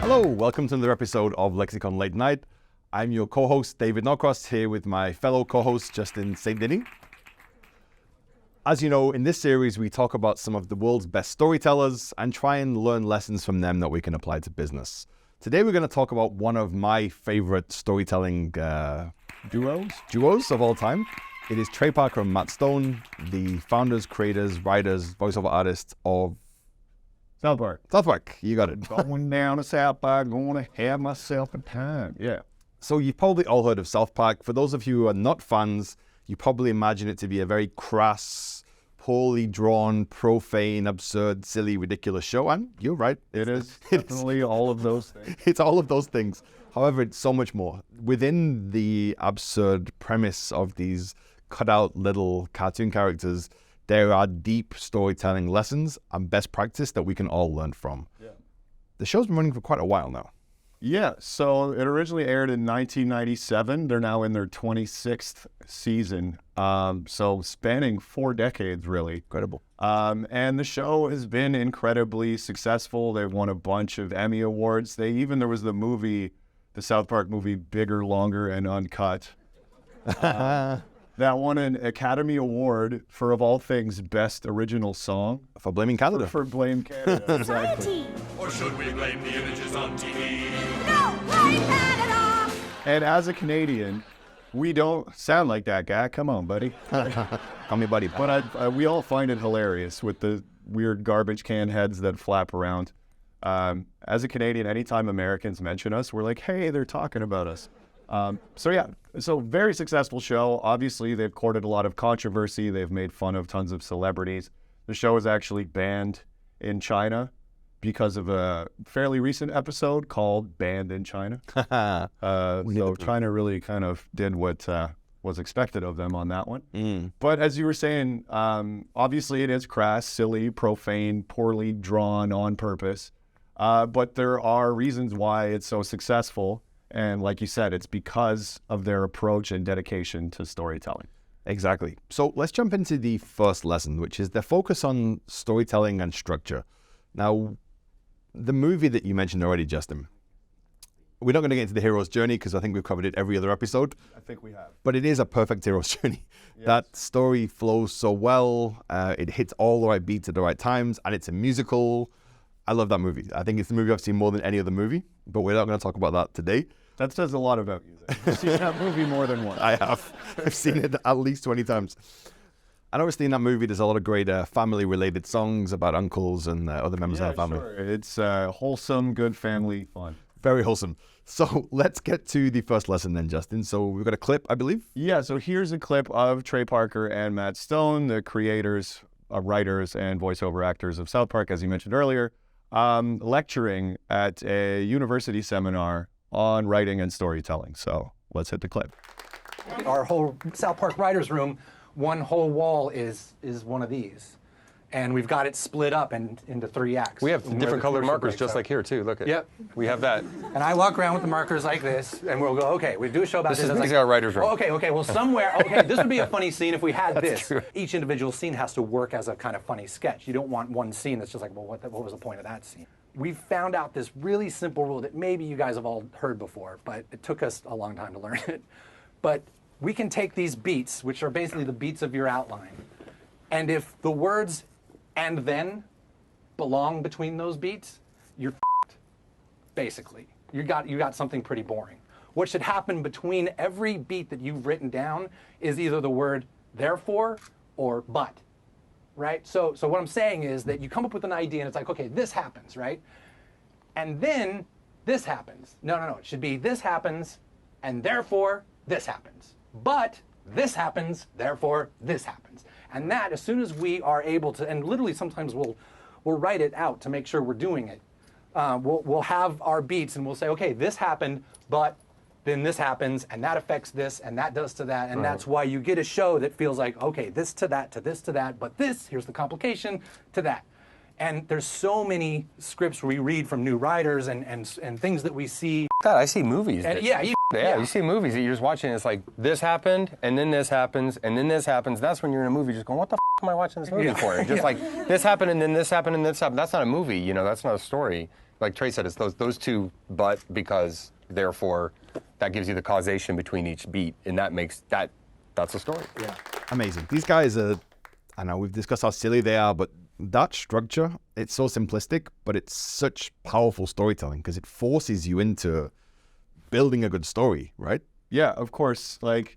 Hello, welcome to another episode of Lexicon Late Night. I'm your co-host, David Norcross, here with my fellow co-host, Justin St. Denis. As you know, in this series, we talk about some of the world's best storytellers and try and learn lessons from them that we can apply to business. Today, we're going to talk about one of my favorite storytelling duos of all time. It is Trey Parker and Matt Stone, the founders, creators, writers, voiceover artists of South Park. South Park. You got it. Going down to South Park, going to have myself a time. Yeah. So you've probably all heard of South Park. For those of you who are not fans, you probably imagine it to be a very crass, poorly drawn, profane, absurd, silly, ridiculous show. And you're right. It is definitely all of those things. It's all of those things. However, it's so much more. Within the absurd premise of these cut-out little cartoon characters, there are deep storytelling lessons and best practice that we can all learn from. Yeah. The show's been running for quite a while now. Yeah, so it originally aired in 1997. They're now in their 26th season, so spanning 4 decades, really. Incredible. And the show has been incredibly successful. They've won a bunch of Emmy Awards. There was the movie, the South Park movie, Bigger, Longer, and Uncut. That won an Academy Award for, of all things, Best Original Song. For blaming Canada. For Blame Canada, exactly. Or should we blame the images on TV? No, blame Canada! And as a Canadian, we don't sound like that guy. Come on, buddy. Call me buddy. But we all find it hilarious with the weird garbage can heads that flap around. As a Canadian, anytime Americans mention us, we're like, hey, they're talking about us. So very successful show. Obviously, they've courted a lot of controversy. They've made fun of tons of celebrities. The show is actually banned in China because of a fairly recent episode called Banned in China. So China really kind of did what was expected of them on that one. But as you were saying, obviously it is crass, silly, profane, poorly drawn on purpose. But there are reasons why it's so successful. And like you said, it's because of their approach and dedication to storytelling. Exactly. So let's jump into the first lesson, which is their focus on storytelling and structure. Now, the movie that you mentioned already, Justin, we're not going to get into the hero's journey because I think we've covered it every other episode. I think we have. But it is a perfect hero's journey. Yes. That story flows so well. It hits all the right beats at the right times, and it's a musical. I love that movie. I think it's the movie I've seen more than any other movie, but we're not going to talk about that today. That says a lot about you. You've seen that movie more than once. I have. I've seen it at least 20 times. And obviously in that movie, there's a lot of great family-related songs about uncles and other members of the family. Sure. It's wholesome, good family fun. Very wholesome. So let's get to the first lesson then, Justin. So we've got a clip, I believe. Yeah, so here's a clip of Trey Parker and Matt Stone, the creators, writers, and voiceover actors of South Park, as you mentioned earlier, lecturing at a university seminar on writing and storytelling. So let's hit the clip. Our whole South Park writers' room, one whole wall is one of these. And we've got it split up into 3 acts. We have different colored markers just like here too. Look at Yep. We have that. And I walk around with the markers like this, and we'll go, okay, we do a show about this. This is our writer's room. Oh, okay, well somewhere, okay, this would be a funny scene if we had this. True. Each individual scene has to work as a kind of funny sketch. You don't want one scene that's just like, well, what was the point of that scene? We found out this really simple rule that maybe you guys have all heard before, but it took us a long time to learn it. But we can take these beats, which are basically the beats of your outline, and if the words and then belong between those beats, you're f***ed, basically. You got something pretty boring. What should happen between every beat that you've written down is either the word therefore or but. Right? So what I'm saying is that you come up with an idea and it's like, okay, this happens, right? And then this happens. No. It should be this happens and therefore this happens. But this happens, therefore this happens. And that, as soon as we are able to, and literally sometimes we'll write it out to make sure we're doing it. We'll have our beats and we'll say, okay, this happened, but then this happens, and that affects this, and that does to that, and that's why you get a show that feels like, okay, this to that, to this to that, but this, here's the complication, to that. And there's so many scripts we read from new writers and things that we see. God, I see movies. And, you see movies that you're just watching, and it's like, this happened, and then this happens, and then this happens. That's when you're in a movie just going, what the am I watching this movie for? Just like, this happened, and then this happened, and this happened. That's not a movie, that's not a story. like Trey said, it's those two, but because therefore that gives you the causation between each beat, and that makes that's a story. Yeah. Amazing. These guys are, I know we've discussed how silly they are, but that structure, it's so simplistic, but it's such powerful storytelling because it forces you into building a good story, right? Yeah, of course. Like,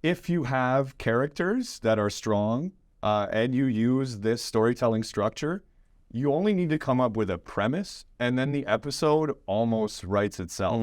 if you have characters that are strong and you use this storytelling structure, you only need to come up with a premise, and then the episode almost writes itself.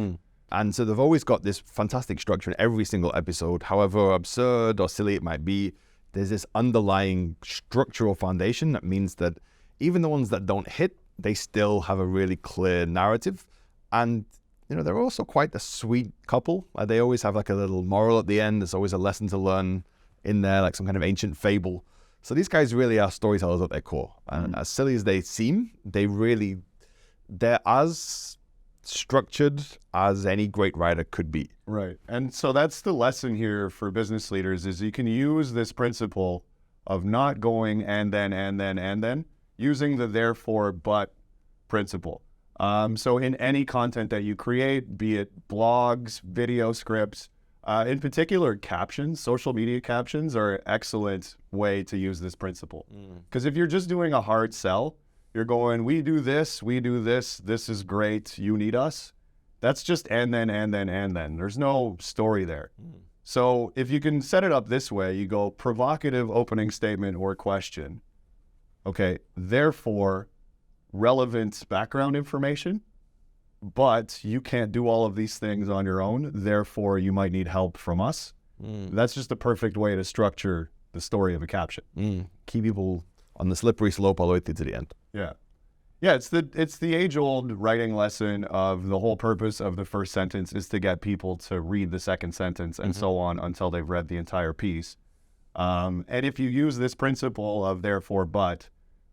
And so they've always got this fantastic structure in every single episode, however absurd or silly it might be. There's this underlying structural foundation that means that even the ones that don't hit, they still have a really clear narrative. And, you know, they're also quite a sweet couple. They always have like a little moral at the end. There's always a lesson to learn in there, like some kind of ancient fable. So these guys really are storytellers at their core. And as silly as they seem, they're as structured as any great writer could be. Right. And so that's the lesson here for business leaders is you can use this principle of not going and then, using the therefore but principle. So in any content that you create, be it blogs, video scripts, in particular captions, social media captions are an excellent way to use this principle. Because if you're just doing a hard sell, you're going, we do this, this is great, you need us. That's just and then. There's no story there. So if you can set it up this way, you go provocative opening statement or question. Okay, therefore, relevant background information, but you can't do all of these things on your own. Therefore, you might need help from us. That's just the perfect way to structure the story of a caption. Keep people on the slippery slope all the way through to the end. Yeah. Yeah, it's the age-old writing lesson of the whole purpose of the first sentence is to get people to read the second sentence and so on until they've read the entire piece. And if you use this principle of therefore but,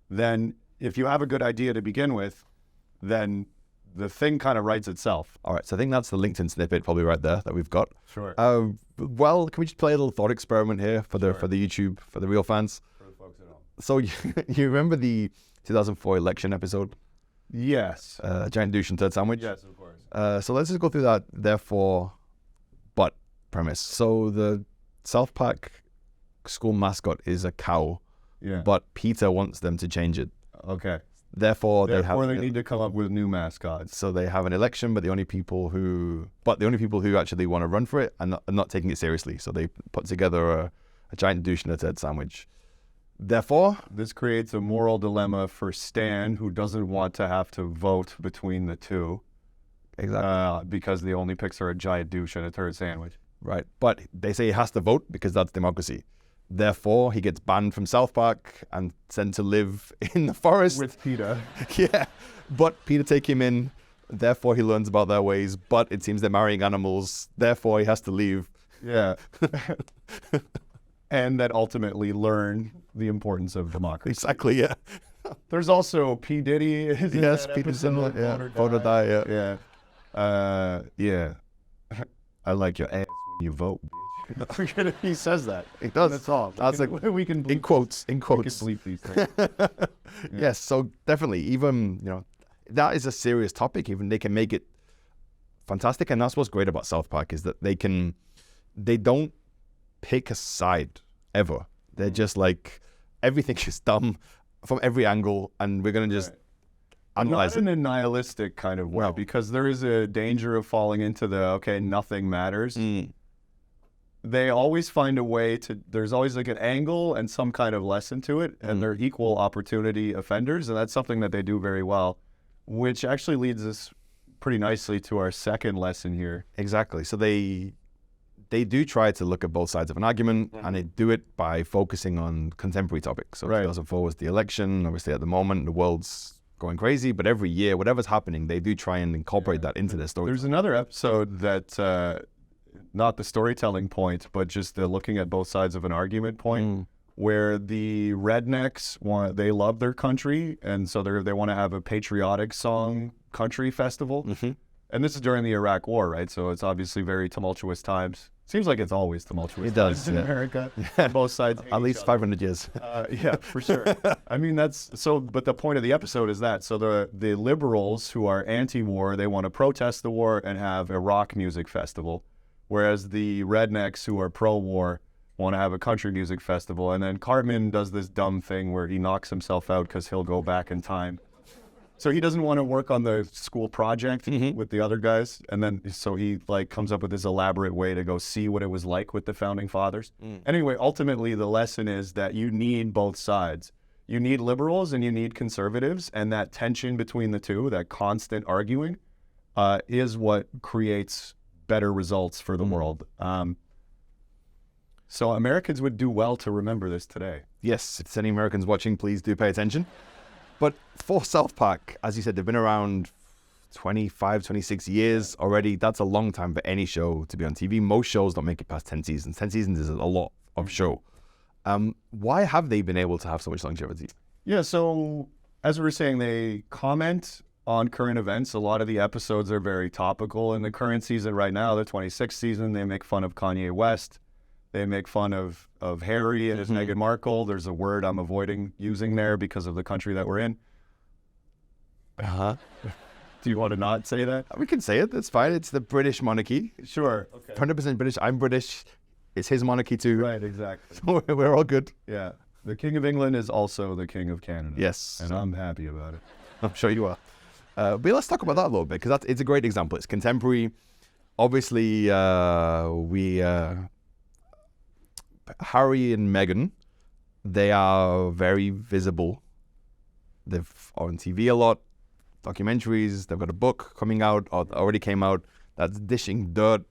then if you have a good idea to begin with, then the thing kind of writes itself. All right, so I think that's the LinkedIn snippet probably right there that we've got. Sure. Well, can we just play a little thought experiment here for the YouTube, for the real fans? For the folks at home. So you remember the 2004 election episode? Yes. Giant douche and turd sandwich? Yes, of course. So let's just go through that therefore but premise. So the South Park school mascot is a cow, Yeah. but Peter wants them to change it. Okay. Therefore They they need to come up with new mascots. So they have an election, but the only people who actually want to run for it are not taking it seriously. So they put together a giant douche and a turd sandwich. Therefore, This creates a moral dilemma for Stan, who doesn't want to have to vote between the two. exactly Because the only picks are a giant douche and a turd sandwich. right. But they say he has to vote because that's democracy. Therefore, he gets banned from South Park and sent to live in the forest. With PETA. Yeah, but Peter take him in. Therefore, he learns about their ways. But it seems they're marrying animals. Therefore, he has to leave. Yeah. And that ultimately learn the importance of democracy. Exactly. Yeah. There's also P. Diddy. Yes, Peter similar. Yeah. Vote or die. Yeah. Yeah. Yeah. I like your ass when you vote, bitch. He says that. It does. That's all. That's we can bleep, in quotes. In we can quotes. bleep these things. Yes. So definitely, even that is a serious topic. Even they can make it fantastic, and that's what's great about South Park is that they don't pick a side ever. They're just like everything is dumb from every angle, and we're gonna just analyze Not it. in a nihilistic kind of way, No. because there is a danger of falling into nothing matters. They always find a way to, there's always like an angle and some kind of lesson to it, and they're equal opportunity offenders, and that's something that they do very well, which actually leads us pretty nicely to our second lesson here. Exactly. So they do try to look at both sides of an argument, and they do it by focusing on contemporary topics. So Right. 2004 was the election. Obviously, at the moment, the world's going crazy, but every year, whatever's happening, they do try and incorporate that into their story. There's another episode that, not the storytelling point, but just the looking at both sides of an argument point, where the rednecks they love their country, and so they want to have a patriotic song country festival. And this is during the Iraq War, right? So it's obviously very tumultuous times. Seems like it's always tumultuous. It does, times in yeah. America. Both sides hate At each least other. 500 years. Yeah, for sure. I mean, that's so, but the point of the episode is that. So the liberals who are anti-war, they want to protest the war and have a rock music festival, whereas the rednecks who are pro-war want to have a country music festival. And then Cartman does this dumb thing where he knocks himself out because he'll go back in time. So he doesn't want to work on the school project with the other guys. And then so he like comes up with this elaborate way to go see what it was like with the founding fathers. Anyway, ultimately the lesson is that you need both sides. You need liberals and you need conservatives, and that tension between the two, that constant arguing, is what creates better results for the world. So Americans would do well to remember this today. Yes, if there's any Americans watching, please do pay attention. But for South Park, as you said, they've been around 25, 26 years already. That's a long time for any show to be on TV. Most shows don't make it past 10 seasons. 10 seasons is a lot of show. Why have they been able to have so much longevity? Yeah, so as we were saying, they comment on current events. A lot of the episodes are very topical. In the current season right now, the 26th season, they make fun of Kanye West. They make fun of Harry and his Meghan Markle. There's a word I'm avoiding using there because of the country that we're in. Do you want to not say that? We can say it. That's fine. It's the British monarchy. Sure. Okay. 100% British. I'm British. It's his monarchy too. Right, exactly. So we're all good. Yeah. The King of England is also the King of Canada. Yes. And I'm happy about it. I'm sure you are. But let's talk about that a little bit, because it's a great example. It's contemporary. Obviously, Harry and Meghan, they are very visible. They're on TV a lot, documentaries. They've got a book coming out, or already came out, that's dishing dirt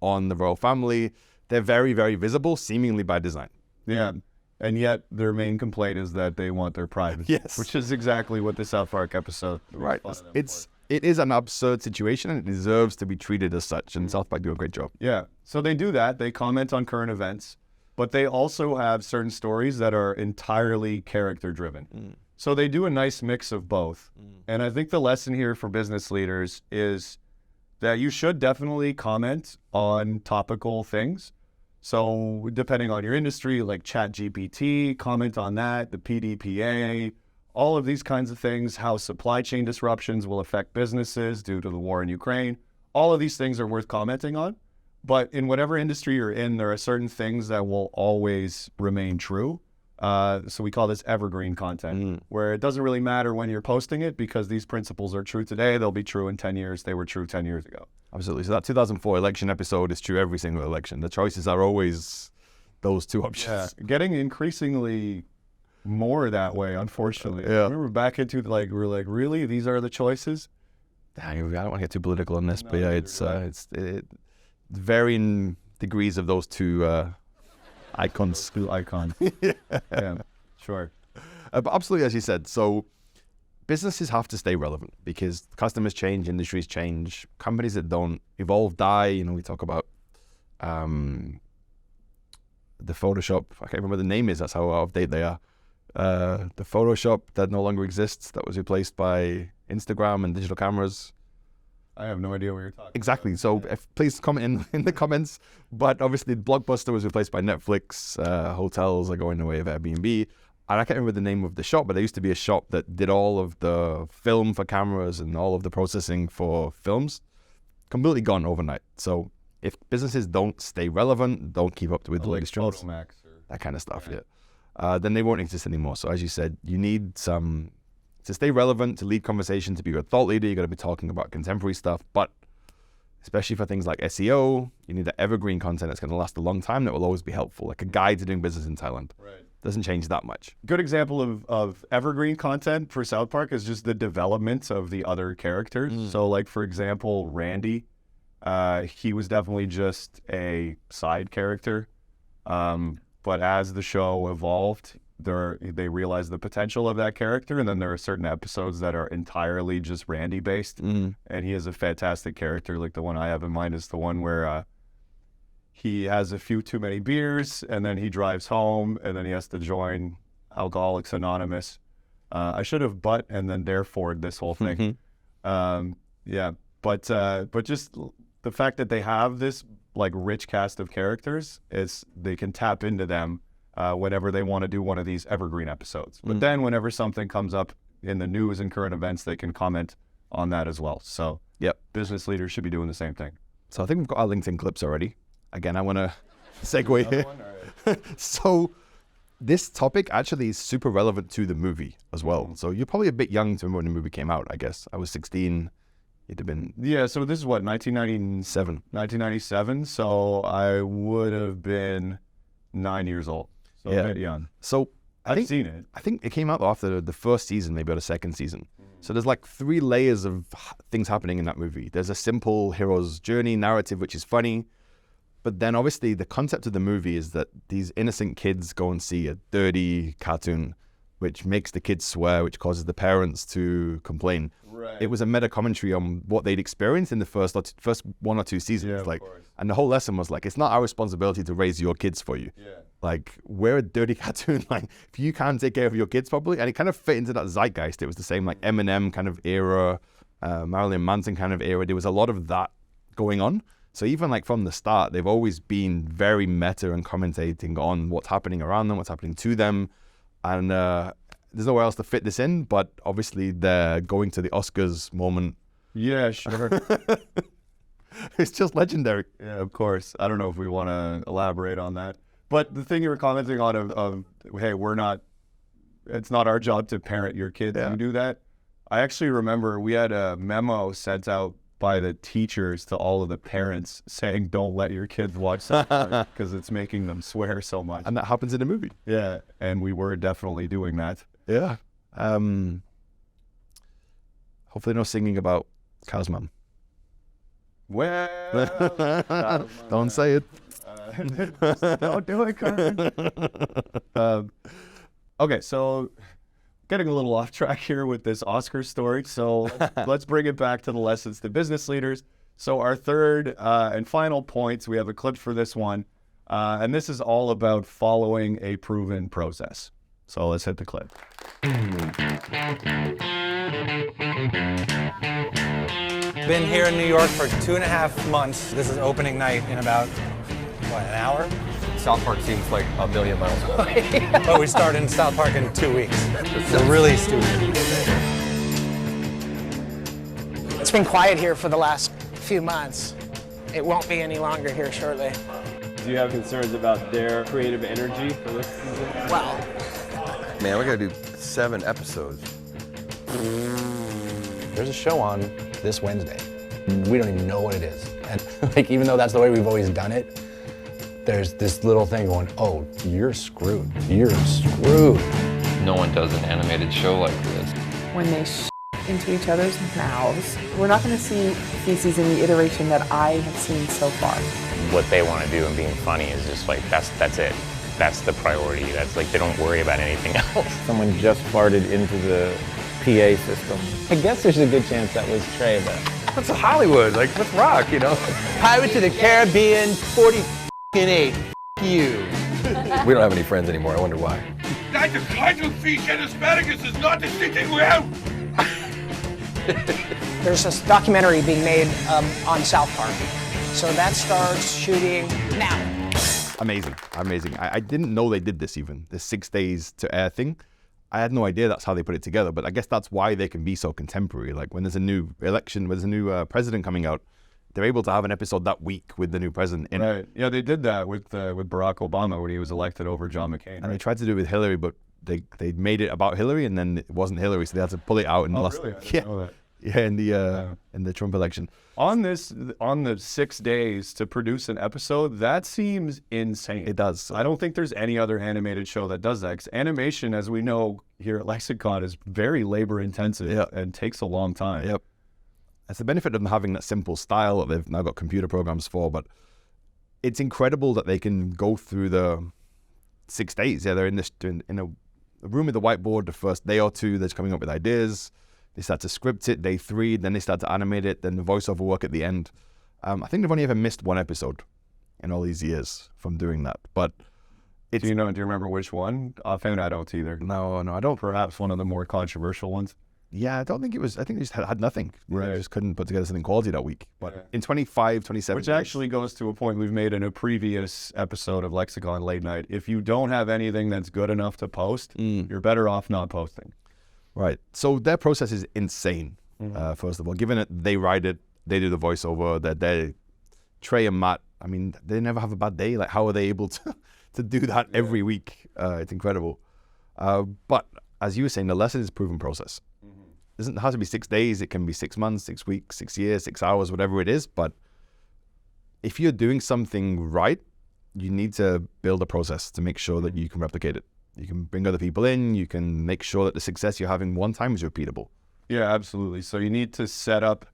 on the royal family. They're very, very visible, seemingly by design. Yeah. And yet their main complaint is that they want their privacy. Yes. Which is exactly what the South Park episode Right. was. It is an absurd situation, and it deserves to be treated as such. And South Park do a great job. Yeah. So they do that. They comment on current events, but they also have certain stories that are entirely character driven. So they do a nice mix of both. And I think the lesson here for business leaders is that you should definitely comment on topical things. So depending on your industry, like ChatGPT, comment on that, the PDPA, all of these kinds of things, how supply chain disruptions will affect businesses due to the war in Ukraine. All of these things are worth commenting on. But in whatever industry you're in, there are certain things that will always remain true. So we call this evergreen content, where it doesn't really matter when you're posting it, because these principles are true today. They'll be true in 10 years. They were true 10 years ago. Absolutely. So that 2004 election episode is true every single election. The choices are always those two options. Yeah, getting increasingly more that way, unfortunately. Yeah. I remember back into we were like, really? These are the choices? I don't want to get too political on this, but yeah, it's varying degrees of those two icons. Two icons. Yeah, sure. But absolutely, as you said, so businesses have to stay relevant because customers change, industries change. Companies that don't evolve die. You know, we talk about the Photoshop. I can't remember what the name is. That's how out of date they are. The Photoshop that no longer exists, that was replaced by Instagram and digital cameras. I have no idea what you're talking Exactly. about. So please comment in the comments. But obviously, Blockbuster was replaced by Netflix. Hotels are going the way of Airbnb. And I can't remember the name of the shop, but there used to be a shop that did all of the film for cameras and all of the processing for films. Completely gone overnight. So if businesses don't stay relevant, don't keep up with the latest trends, Photomax that kind of stuff, then they won't exist anymore. So as you said, you need some to stay relevant, to lead conversation, to be a thought leader. You got to be talking about contemporary stuff, but especially for things like SEO, you need that evergreen content that's going to last a long time, that will always be helpful, like a guide to doing business in Thailand. Right. Doesn't change that much. Good example of evergreen content for South Park is just the development of the other characters. So like, for example, Randy, he was definitely just a side character. But as the show evolved, they realized the potential of that character. And then there are certain episodes that are entirely just Randy based. And he is a fantastic character. Like the one I have in mind is the one where he has a few too many beers, and then he drives home, and then he has to join Alcoholics Anonymous. I should have but and then therefore this whole thing. Yeah. But just the fact that they have this like rich cast of characters is they can tap into them whenever they want to do one of these evergreen episodes. But then whenever something comes up in the news and current events, they can comment on that as well. So Yep. business leaders should be doing the same thing. So I think we've got our LinkedIn clips already. Again, I want to segue here. So this topic actually is super relevant to the movie as well. So you're probably a bit young to remember when the movie came out, I guess. I was 16. It'd have been Yeah, so this is what, 1997? So I would have been 9 years old. So a bit young. So I've seen it. I think it came out after the first season, maybe or the second season. So there's like 3 layers of things happening in that movie. There's a simple hero's journey narrative, which is funny. But then obviously the concept of the movie is that these innocent kids go and see a dirty cartoon, which makes the kids swear, which causes the parents to complain. Right. It was a meta commentary on what they'd experienced in the first 1 or 2 seasons. Yeah, of like, course. and the whole lesson was like, it's not our responsibility to raise your kids for you. Yeah. Like, we're a dirty cartoon. Like, if you can't take care of your kids properly, and it kind of fit into that zeitgeist. It was the same like Eminem kind of era, Marilyn Manson kind of era. There was a lot of that going on. So even like from the start, they've always been very meta and commentating on what's happening around them, what's happening to them. And there's nowhere else to fit this in, but obviously they're going to the Oscars moment. Yeah, sure. It's just legendary. Yeah, of course. I don't know if we want to elaborate on that. But the thing you were commenting on of hey, it's not our job to parent your kids. Yeah. You do that. I actually remember we had a memo sent out by the teachers to all of the parents saying, don't let your kids watch that because it's making them swear so much. And that happens in the movie. Yeah, and we were definitely doing that. Yeah. Hopefully no singing about Cow's mum. Well, Don't say it. don't do it, Carmen. Okay, so getting a little off track here with this Oscar story. So let's bring it back to the lessons to business leaders. So our third and final points, we have a clip for this one. And this is all about following a proven process. So let's hit the clip. Been here in New York for 2.5 months. This is opening night in about, what, an hour? South Park seems like a million miles away. But we start in South Park in 2 weeks. We're really stupid. It's been quiet here for the last few months. It won't be any longer here shortly. Do you have concerns about their creative energy for this season? Well, Man, we gotta do 7 episodes. There's a show on this Wednesday. We don't even know what it is. And like, even though that's the way we've always done it, there's this little thing going, oh, you're screwed. You're screwed. No one does an animated show like this. When they into each other's mouths, we're not going to see feces in the iteration that I have seen so far. What they want to do and being funny is just like, that's it. That's the priority. That's like, they don't worry about anything else. Someone just farted into the PA system. I guess there's a good chance that was Trey, but What's Hollywood? Like, what's rock, you know? Pirates of the Caribbean 48. You. We don't have any friends anymore. I wonder why. That the title fish and asparagus is not sitting well. there's this documentary being made on South Park. So that starts shooting now. Amazing. I didn't know they did this even, the 6 days to air thing. I had no idea that's how they put it together, but I guess that's why they can be so contemporary. Like when there's a new election, when there's a new president coming out, they're able to have an episode that week with the new president in it. Right. Yeah, they did that with Barack Obama when he was elected over John McCain. And they tried to do it with Hillary, but they made it about Hillary, and then it wasn't Hillary, so they had to pull it out in the last. Really? I didn't know that. Yeah, in the Trump election. On the 6 days to produce an episode, that seems insane. It does. I don't think there's any other animated show that does that. 'Cause animation, as we know here at Lexicon, is very labor intensive and takes a long time. Yep. It's the benefit of them having that simple style that they've now got computer programs for, but it's incredible that they can go through the 6 days. Yeah, they're in a room with a whiteboard the first day or two. They're just coming up with ideas. They start to script it day 3, then they start to animate it, then the voiceover work at the end. I think they've only ever missed one episode in all these years from doing that. But it's, Do you remember which one? Offhand, I don't either. No, I don't. Perhaps one of the more controversial ones. Yeah, I don't think it was. I think they just had nothing. Right. They just couldn't put together something quality that week. But Yeah. in 25, 27 Which days, actually goes to a point we've made in a previous episode of Lexicon Late Night. If you don't have anything that's good enough to post, you're better off not posting. right. So their process is insane. First of all, given that they write it, they do the voiceover. That they, Trey and Matt. I mean, they never have a bad day. Like, how are they able to do that every week? It's incredible. But as you were saying, the lesson is proven process. It doesn't have to be 6 days. It can be 6 months, 6 weeks, 6 years, 6 hours, whatever it is. But if you're doing something right, you need to build a process to make sure that you can replicate it. You can bring other people in. You can make sure that the success you're having one time is repeatable. Yeah, absolutely. So you need to set up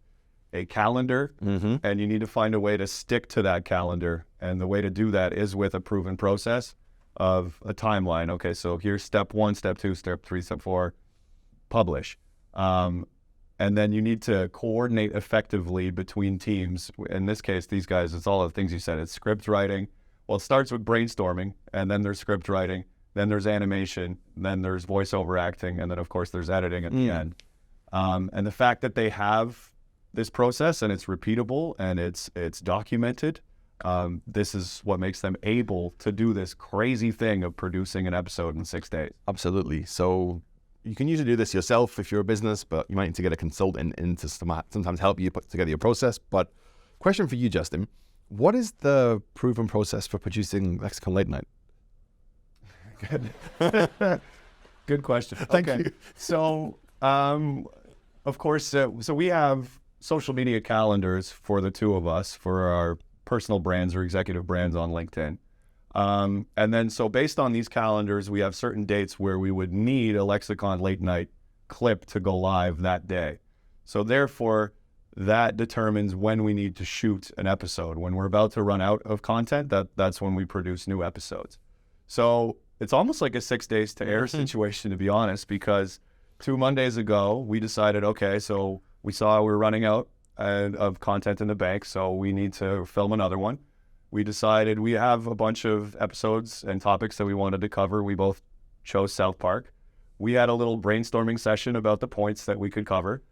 a calendar, and you need to find a way to stick to that calendar. And the way to do that is with a proven process of a timeline. Okay, so here's step 1, step 2, step 3, step 4, publish. And then you need to coordinate effectively between teams. In this case, these guys, it's all the things you said. It's script writing. Well, it starts with brainstorming, and then there's script writing, then there's animation, then there's voiceover acting, and then, of course, there's editing at the end. And the fact that they have this process and it's repeatable and it's documented, this is what makes them able to do this crazy thing of producing an episode in 6 days. Absolutely. So you can usually do this yourself if you're a business, but you might need to get a consultant in to sometimes help you put together your process. But question for you, Justin, what is the proven process for producing Lexicon Late Night? Good question. Thank you. So, of course, so we have social media calendars for the two of us for our personal brands or executive brands on LinkedIn. And then, so based on these calendars, we have certain dates where we would need a Lexicon Late Night clip to go live that day. So therefore, that determines when we need to shoot an episode. When we're about to run out of content, that's when we produce new episodes. So it's almost like a 6 days to air situation, to be honest, because 2 Mondays ago, we decided, okay, so we saw we were running out of content in the bank, so we need to film another one. We decided we have a bunch of episodes and topics that we wanted to cover. We both chose South Park. We had a little brainstorming session about the points that we could cover.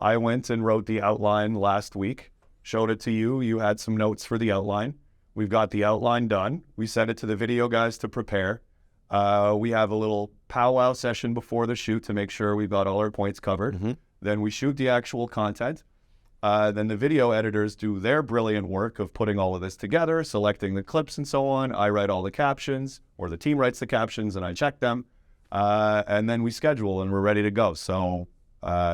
I went and wrote the outline last week, showed it to you. You had some notes for the outline. We've got the outline done. We sent it to the video guys to prepare. We have a little powwow session before the shoot to make sure we've got all our points covered. Then we shoot the actual content. Then the video editors do their brilliant work of putting all of this together, selecting the clips and so on. I write all the captions, or the team writes the captions and I check them. And then we schedule and we're ready to go. So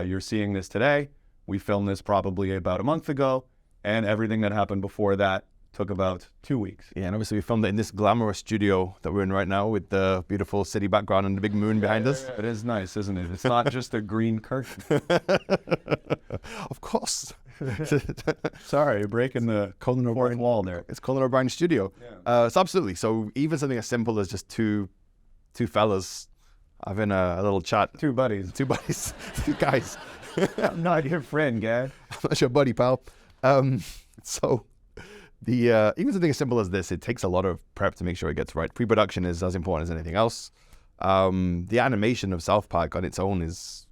you're seeing this today. We filmed this probably about a month ago, and everything that happened before that took about 2 weeks. Yeah, and obviously we filmed it in this glamorous studio that we're in right now with the beautiful city background and the big moon behind us. It is nice, isn't it? It's not just a green curtain. Of course. Sorry, you're breaking the Conan fourth wall there. It's Conan O'Brien's studio. It's absolutely. So even something as simple as just two fellas having a little chat. Two buddies. Two guys. I'm not your friend, Gad. I'm not your buddy, pal. So the even something as simple as this, it takes a lot of prep to make sure it gets right. Pre-production is as important as anything else. The animation of South Park on its own is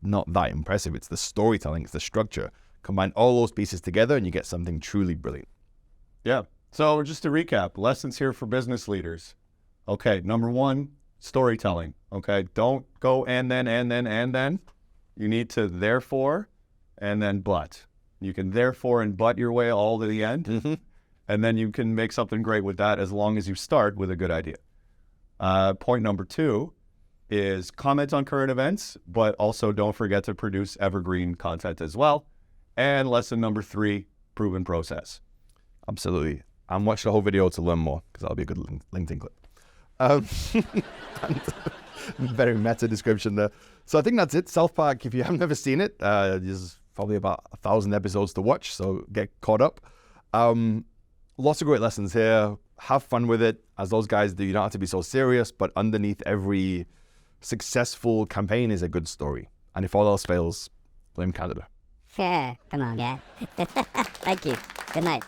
not that impressive. It's the storytelling, it's the structure. Combine all those pieces together and you get something truly brilliant. Yeah. So just to recap, lessons here for business leaders. Okay, number 1, storytelling. Okay, don't go and then. You need to therefore and then but. You can therefore and but your way all to the end. And then you can make something great with that as long as you start with a good idea. Point number 2 is comment on current events, but also don't forget to produce evergreen content as well. And lesson number 3, proven process. Absolutely. And watch the whole video to learn more, because that'll be a good LinkedIn clip. Very meta description there. So I think that's it. South Park, if you have never seen it, there's probably about 1,000 episodes to watch, so get caught up. Lots of great lessons here. Have fun with it, as those guys do. You don't have to be so serious, but underneath every successful campaign is a good story. And if all else fails, blame Canada. Come on, guy. Thank you. Good night.